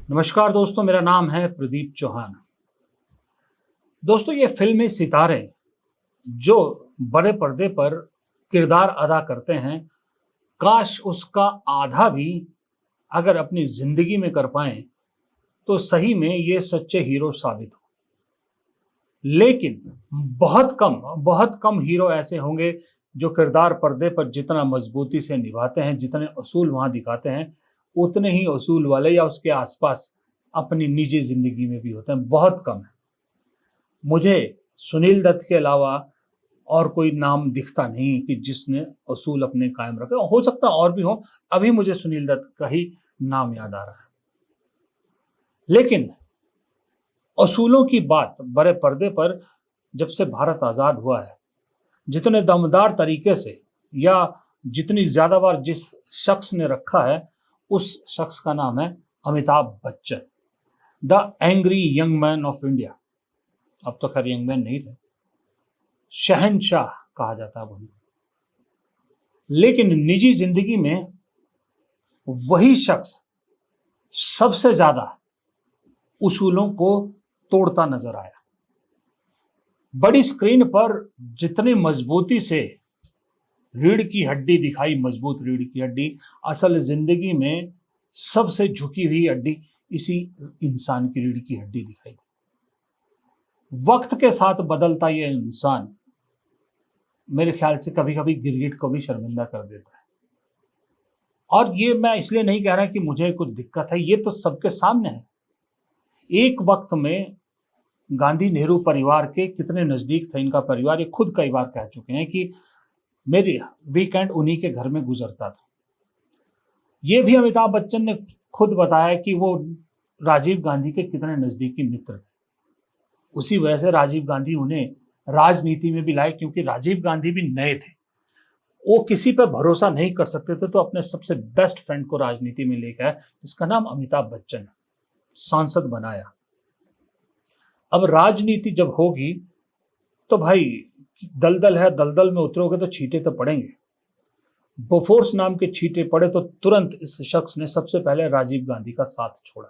नमस्कार दोस्तों, मेरा नाम है प्रदीप चौहान। दोस्तों, ये फिल्मी सितारे जो बड़े पर्दे पर किरदार अदा करते हैं, काश उसका आधा भी अगर अपनी ज़िंदगी में कर पाएँ, तो सही में ये सच्चे हीरो साबित हो। लेकिन बहुत कम हीरो ऐसे होंगे जो किरदार पर्दे पर जितना मज़बूती से निभाते हैं, जितने असूल वहाँ दिखाते हैं, उतने ही असूल वाले या उसके आस-पास अपनी निजी ज़िंदगी में भी होते हैं, बहुत कम हैं। मुझे सुनील दत्त के अलावा और कोई नाम दिखता नहीं कि जिसने असूल अपने कायम रखे। हो सकता है और भी हों, अभी मुझे सुनील दत्त का ही नाम याद आ रहा है। लेकिन असूलों की बात बड़े पर्दे पर जब से भारत आज़ाद हुआ है, जितने दमदार तरीके से या जितनी ज़्यादा बार जिस शख्स ने रखा है, उस शख्स का नाम है Amitabh Bachchan, the angry young man of India. अब तो खैर यंग मैन नहीं रहे, शहंशाह कहा जाता है उन्हें। लेकिन निजी जिंदगी में वही शख्स सबसे ज्यादा उसूलों को तोड़ता नजर आया। बड़ी स्क्रीन पर जितनी मजबूती से रीढ़ की हड्डी दिखाई, मजबूत रीढ़ की हड्डी, असल जिंदगी में सबसे झुकी हुई हड्डी इसी इंसान की रीढ़ की हड्डी दिखाई दी। वक्त के साथ बदलता यह इंसान मेरे ख्याल से कभी कभी गिरगिट को भी शर्मिंदा कर देता है। और ये मैं इसलिए नहीं कह रहा कि मुझे कुछ दिक्कत है, ये तो सबके सामने है। एक वक्त में गांधी नेहरू परिवार के कितने नजदीक थे इनका परिवार, ये खुद कई बार कह चुके हैं कि मेरी वीकेंड उन्हीं के घर में गुजरता था। ये भी अमिताभ बच्चन ने खुद बताया कि वो राजीव गांधी के कितने नजदीकी मित्र थे। उसी वजह से राजीव गांधी उन्हें राजनीति में भी लाए, क्योंकि राजीव गांधी भी नए थे, वो किसी पर भरोसा नहीं कर सकते थे, तो अपने सबसे बेस्ट फ्रेंड को राजनीति में लेकर आए, जिसका नाम अमिताभ बच्चन है, सांसद बनाया। अब राजनीति जब होगी तो भाई दलदल है, दलदल में उतरोगे तो छींटे तो पड़ेंगे। बोफोर्स नाम के छींटे पड़े तो तुरंत इस शख्स ने सबसे पहले राजीव गांधी का साथ छोड़ा,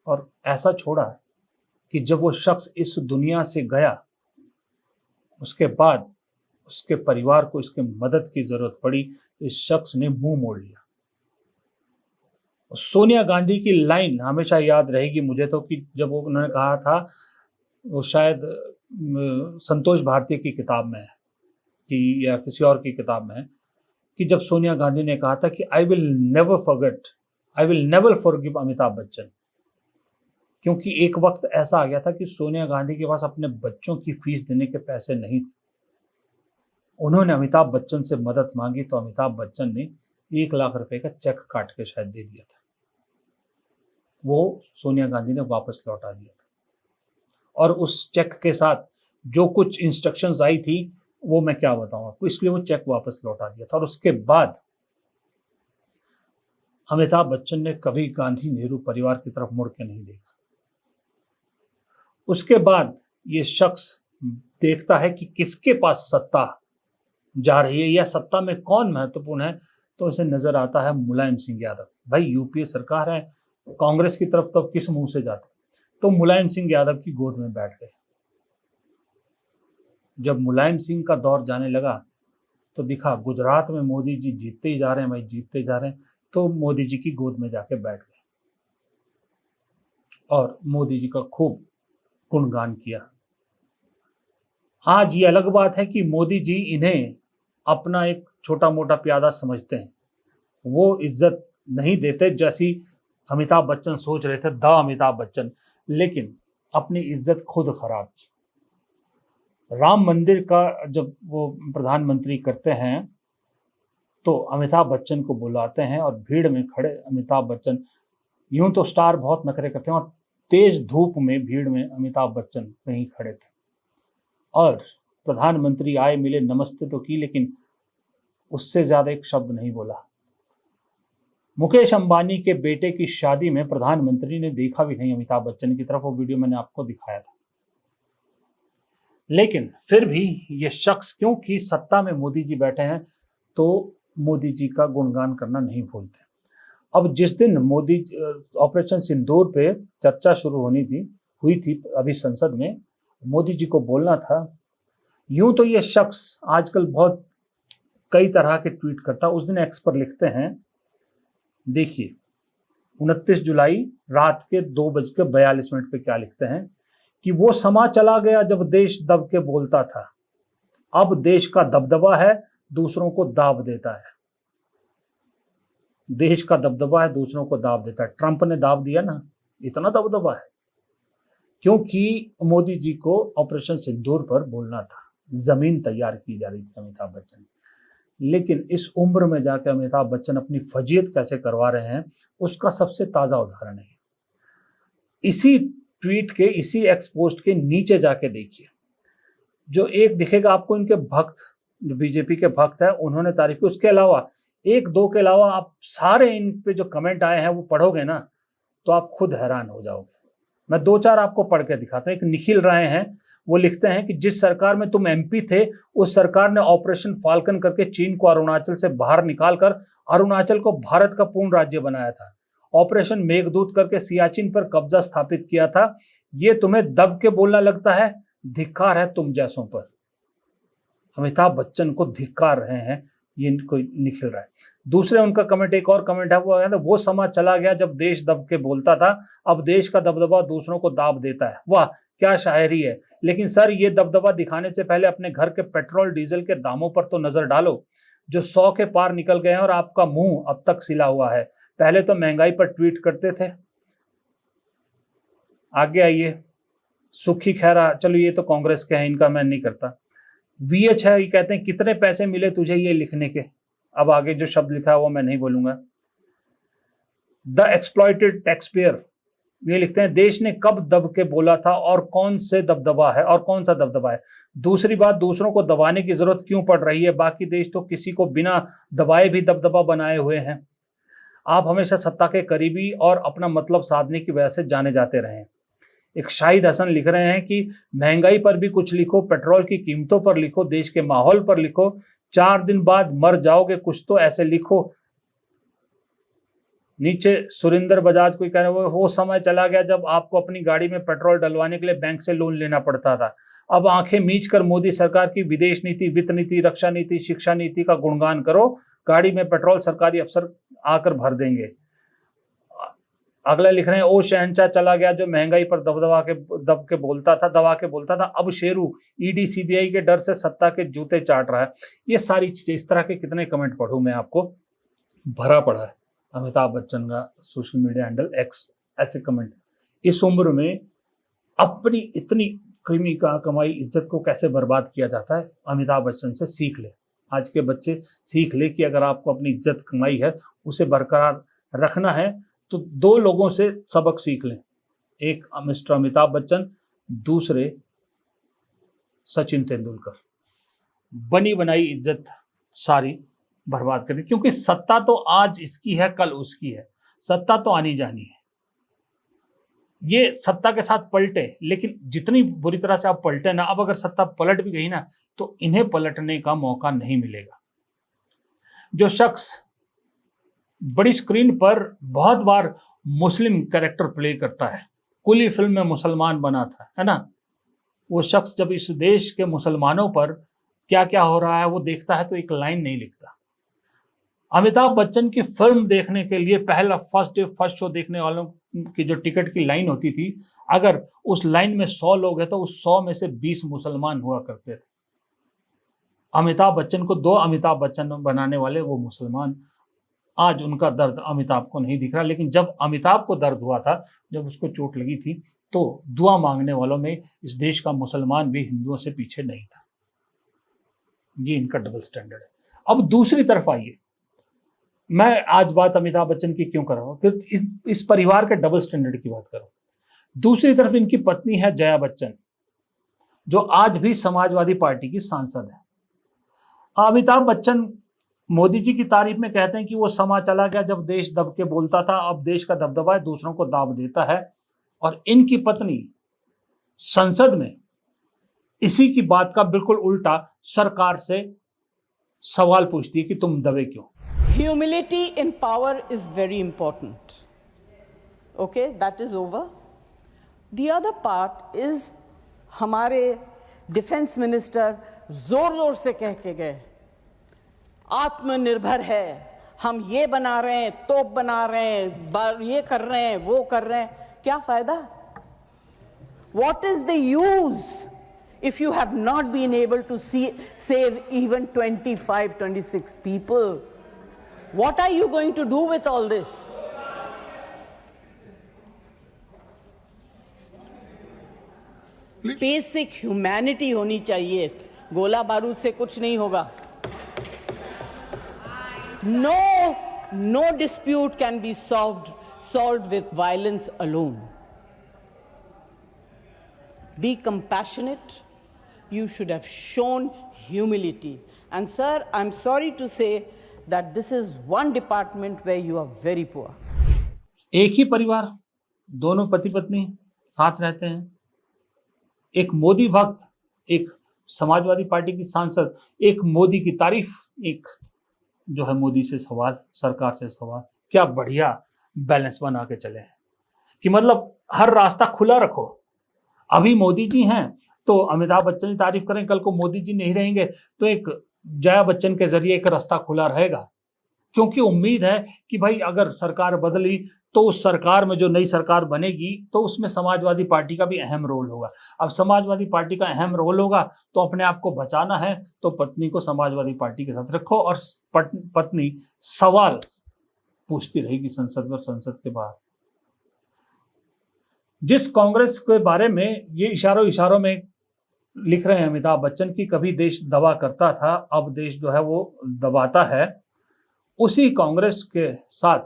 और ऐसा छोड़ा कि जब वो शख्स इस दुनिया से गया, उसके बाद उसके परिवार को इसके मदद की जरूरत पड़ी, इस शख्स ने मुंह मोड़ लिया। सोनिया गांधी की लाइन हमेशा याद रहेगी मुझे तो, कि जब वो उन्होंने कहा था, वो शायद संतोष भारती की किताब में है कि या किसी और की किताब में है, कि जब सोनिया गांधी ने कहा था कि I will never forgive Amitabh Bachchan, क्योंकि एक वक्त ऐसा आ गया था कि सोनिया गांधी के पास अपने बच्चों की फीस देने के पैसे नहीं थे। उन्होंने अमिताभ बच्चन से मदद मांगी तो अमिताभ बच्चन ने 1 लाख रुपए का चेक काट के शायद दे दिया था। वो सोनिया गांधी ने वापस लौटा दिया था, और उस चेक के साथ जो कुछ इंस्ट्रक्शंस आई थी वो मैं क्या बताऊं आपको, इसलिए वो चेक वापस लौटा दिया था। और उसके बाद अमिताभ बच्चन ने कभी गांधी नेहरू परिवार की तरफ मुड़ के नहीं देखा। उसके बाद ये शख्स देखता है कि किसके पास सत्ता जा रही है या सत्ता में कौन महत्वपूर्ण है, तो उसे नजर आता है मुलायम सिंह यादव। भाई यूपीए सरकार है, कांग्रेस की तरफ तब किस मुंह से जाते, तो मुलायम सिंह यादव की गोद में बैठ गए। जब मुलायम सिंह का दौर जाने लगा तो दिखा गुजरात में मोदी जी जीतते ही जा रहे हैं, भाई जीतते जा रहे हैं, तो मोदी जी की गोद में जाके बैठ गए और मोदी जी का खूब गुणगान किया। आज ये अलग बात है कि मोदी जी इन्हें अपना एक छोटा मोटा प्यादा समझते हैं, वो इज्जत नहीं देते जैसी अमिताभ बच्चन सोच रहे थे, द अमिताभ बच्चन, लेकिन अपनी इज्जत खुद खराब की। राम मंदिर का जब वो प्रधानमंत्री करते हैं तो अमिताभ बच्चन को बुलाते हैं, और भीड़ में खड़े अमिताभ बच्चन, यूं तो स्टार बहुत नखरे करते हैं, और तेज धूप में भीड़ में अमिताभ बच्चन कहीं खड़े थे, और प्रधानमंत्री आए, मिले, नमस्ते तो की, लेकिन उससे ज्यादा एक शब्द नहीं बोला। मुकेश अंबानी के बेटे की शादी में प्रधानमंत्री ने देखा भी नहीं अमिताभ बच्चन की तरफ, वो वीडियो मैंने आपको दिखाया था। लेकिन फिर भी ये शख्स, क्योंकि सत्ता में मोदी जी बैठे हैं, तो मोदी जी का गुणगान करना नहीं भूलते। अब जिस दिन मोदी ऑपरेशन सिंदूर पे चर्चा शुरू हुई थी अभी संसद में, मोदी जी को बोलना था। यूं तो ये शख्स आजकल बहुत कई तरह के ट्वीट करता है। उस दिन एक्स पर लिखते हैं, देखिए 29 जुलाई रात के 2:42 पे क्या लिखते हैं कि वो समा चला गया जब देश दब के बोलता था, अब देश का दबदबा है दूसरों को दाब देता है। देश का दबदबा है दूसरों को दाब देता है। ट्रंप ने दाब दिया ना, इतना दबदबा है क्योंकि मोदी जी को ऑपरेशन सिंदूर पर बोलना था। जमीन तैयार की जा रही थी अमिताभ बच्चन। लेकिन इस उम्र में जाकर अमिताभ बच्चन अपनी फजीयत कैसे करवा रहे हैं, उसका सबसे ताजा उदाहरण है। इसी ट्वीट के, इसी एक्सपोस्ट के नीचे जाके देखिए, जो एक दिखेगा आपको इनके भक्त, जो बीजेपी के भक्त है, उन्होंने तारीफ की। उसके अलावा एक दो के अलावा आप सारे इन पे जो कमेंट आए हैं वो पढ़ोगे ना तो आप खुद हैरान हो जाओगे। मैं दो चार आपको पढ़ के दिखाता हूँ। एक निखिल राय हैं, वो लिखते हैं कि जिस सरकार में तुम एमपी थे, उस सरकार ने ऑपरेशन फाल्कन करके चीन को अरुणाचल से बाहर निकालकर अरुणाचल को भारत का पूर्ण राज्य बनाया था। ऑपरेशन मेघदूत करके सियाचिन पर कब्जा स्थापित किया था। ये तुम्हें दब के बोलना लगता है? धिक्कार है तुम जैसों पर। अमिताभ बच्चन को धिक्कार रहे हैं ये इनको निखिल रहा है। दूसरे उनका कमेंट, एक और कमेंट है, वो समा चला गया जब देश दब के बोलता था, अब देश का दबदबा दूसरों को दाब देता है। वाह क्या शायरी है। लेकिन सर ये दबदबा दिखाने से पहले अपने घर के पेट्रोल डीजल के दामों पर तो नजर डालो, जो 100 के पार निकल गए हैं और आपका मुंह अब तक सिला हुआ है। पहले तो महंगाई पर ट्वीट करते थे। आगे आइए, सुखी खैरा, चलो ये तो कांग्रेस के हैं, इनका मैं नहीं करता। VH है, ये कहते हैं कितने पैसे मिले तुझे ये लिखने के। अब आगे जो शब्द लिखा है वो मैं नहीं बोलूंगा। द एक्सप्लॉइटेड टैक्सपेयर, ये लिखते हैं देश ने कब दब के बोला था और कौन से दबदबा है और कौन सा दबदबा है। दूसरी बात, दूसरों को दबाने की जरूरत क्यों पड़ रही है? बाकी देश तो किसी को बिना दबाए भी दबदबा बनाए हुए हैं। आप हमेशा सत्ता के करीबी और अपना मतलब साधने की वजह से जाने जाते रहे। एक शाहिद हसन लिख रहे हैं कि महंगाई पर भी कुछ लिखो, पेट्रोल की कीमतों पर लिखो, देश के माहौल पर लिखो, 4 दिन बाद मर जाओगे, कुछ तो ऐसे लिखो। नीचे सुरेंद्र बजाज कोई कह रहे हैं वो समय चला गया जब आपको अपनी गाड़ी में पेट्रोल डलवाने के लिए बैंक से लोन लेना पड़ता था। अब आंखें मीच कर मोदी सरकार की विदेश नीति, वित्त नीति, रक्षा नीति, शिक्षा नीति का गुणगान करो। गाड़ी में पेट्रोल सरकारी अफसर आकर भर देंगे। अगला लिख रहे हैं ओ शहंशाह चला गया जो महंगाई पर दबा के बोलता था। अब शेरू ईडी सीबीआई के डर से सत्ता के जूते चाट रहा है। ये सारी चीजें, इस तरह के कितने कमेंट पढ़ूं मैं, आपको भरा पड़ा है। अमिताभ बच्चन का सोशल मीडिया हैंडल एक्स, ऐसे कमेंट। इस उम्र में अपनी इतनी कमाई इज्जत को कैसे बर्बाद किया जाता है, अमिताभ बच्चन से सीख ले। आज के बच्चे सीख ले कि अगर आपको अपनी इज्जत कमाई है उसे बरकरार रखना है तो 2 लोगों से सबक सीख लें। एक मिस्टर अमिताभ बच्चन, दूसरे सचिन तेंदुलकर। बनी बनाई इज्जत सारी बर्बाद कर दी, क्योंकि सत्ता तो आज इसकी है कल उसकी है। सत्ता तो आनी जानी है। ये सत्ता के साथ पलटे, लेकिन जितनी बुरी तरह से आप पलटे ना, अब अगर सत्ता पलट भी गई ना तो इन्हें पलटने का मौका नहीं मिलेगा। जो शख्स बड़ी स्क्रीन पर बहुत बार मुस्लिम कैरेक्टर प्ले करता है, कुली फिल्म में मुसलमान बना था, है ना, वो शख्स जब इस देश के मुसलमानों पर क्या क्या हो रहा है वो देखता है तो एक लाइन नहीं लिखता। अमिताभ बच्चन की फिल्म देखने के लिए पहला फर्स्ट शो देखने वालों की जो टिकट की लाइन होती थी, अगर उस लाइन में 100 लोग हैं तो उस 100 में से 20 मुसलमान हुआ करते थे। अमिताभ बच्चन को 2 अमिताभ बच्चन बनाने वाले वो मुसलमान। आज उनका दर्द अमिताभ को नहीं दिख रहा, लेकिन जब अमिताभ को दर्द हुआ था, जब उसको चोट लगी थी, तो दुआ मांगने वालों में इस देश का मुसलमान भी हिंदुओं से पीछे नहीं था। ये इनका डबल स्टैंडर्ड है। अब दूसरी तरफ आइए, मैं आज बात अमिताभ बच्चन की क्यों कर रहा हूं कि इस परिवार के डबल स्टैंडर्ड की बात करूं। दूसरी तरफ इनकी पत्नी है जया बच्चन, जो आज भी समाजवादी पार्टी की सांसद है। अमिताभ बच्चन मोदी जी की तारीफ में कहते हैं कि वो समा चला गया जब देश दब के बोलता था, अब देश का दबदबा है दूसरों को दाब देता है। और इनकी पत्नी संसद में इसी की बात का बिल्कुल उल्टा सरकार से सवाल पूछती है कि तुम दबे क्यों। Humility in power is very important. Okay, that is over. The other part is हमारे डिफेंस मिनिस्टर जोर जोर से कह के गए आत्मनिर्भर है, हम ये बना रहे हैं, तोप बना रहे हैं, ये कर रहे हैं, वो कर रहे हैं. क्या फायदा? What is the use if you have not been able to save even 25, 26 people? What are you going to do with all this? Basic humanity होनी चाहिए. गोला बारूद से कुछ नहीं होगा. No dispute can be solved with violence alone. Be compassionate. You should have shown humility. And sir, I'm sorry to say that this is one department where you are very poor. एक ही परिवार, दोनों पति पत्नी साथ रहते हैं. एक मोदी भक्त, एक समाजवादी पार्टी की सांसद, एक मोदी की तारीफ, एक जो है मोदी से सवाल, सरकार से सवाल. क्या बढ़िया बैलेंस बना के चले हैं कि मतलब हर रास्ता खुला रखो. अभी मोदी जी हैं तो अमिताभ बच्चन की तारीफ करें, कल को मोदी जी नहीं रहेंगे तो एक जया बच्चन के जरिए एक रास्ता खुला रहेगा. क्योंकि उम्मीद है कि भाई अगर सरकार बदली तो उस सरकार में जो नई सरकार बनेगी तो उसमें समाजवादी पार्टी का भी अहम रोल होगा. अब समाजवादी पार्टी का अहम रोल होगा तो अपने आप को बचाना है तो पत्नी को समाजवादी पार्टी के साथ रखो और पत्नी सवाल पूछती रहेगी संसद में और संसद के बाहर. जिस कांग्रेस के बारे में ये इशारों में लिख रहे हैं अमिताभ बच्चन की कभी देश दबा करता था, अब देश जो है वो दबाता है, उसी कांग्रेस के साथ,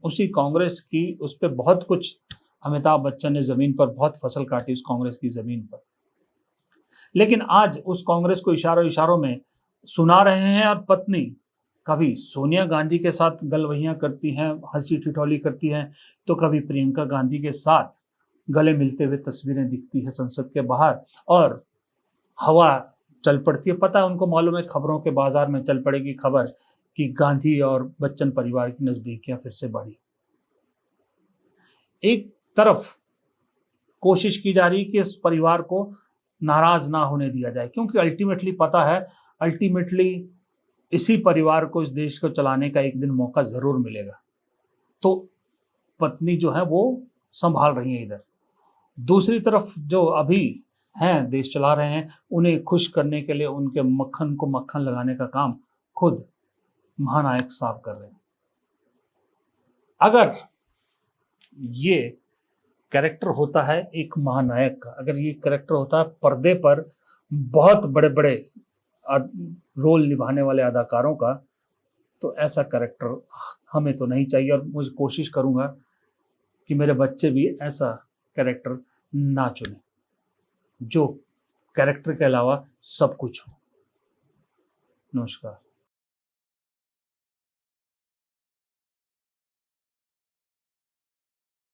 उसी कांग्रेस की उस पर बहुत कुछ अमिताभ बच्चन ने जमीन पर बहुत फसल काटी उस कांग्रेस की जमीन पर. लेकिन आज उस कांग्रेस को इशारों में सुना रहे हैं और पत्नी कभी सोनिया गांधी के साथ गलवहियां करती हैं, हंसी ठिठोली करती हैं, तो कभी प्रियंका गांधी के साथ गले मिलते हुए तस्वीरें दिखती है संसद के बाहर और हवा चल पड़ती है. पता है उनको, मालूम है खबरों के बाजार में चल पड़ेगी खबर कि गांधी और बच्चन परिवार की नजदीकियां फिर से बढ़ी. एक तरफ कोशिश की जा रही कि इस परिवार को नाराज ना होने दिया जाए, क्योंकि अल्टीमेटली पता है अल्टीमेटली इसी परिवार को इस देश को चलाने का एक दिन मौका जरूर मिलेगा. तो पत्नी जो है वो संभाल रही है इधर. दूसरी तरफ जो अभी हैं देश चला रहे हैं, उन्हें खुश करने के लिए उनके मक्खन को मक्खन लगाने का काम खुद महानायक साहब कर रहे हैं. अगर ये कैरेक्टर होता है एक महानायक का, अगर ये कैरेक्टर होता है पर्दे पर बहुत बड़े बड़े रोल निभाने वाले अदाकारों का, तो ऐसा कैरेक्टर हमें तो नहीं चाहिए. और मुझे कोशिश करूंगा कि मेरे बच्चे भी ऐसा कैरेक्टर ना चुने जो कैरेक्टर के अलावा सब कुछ हो. नमस्कार.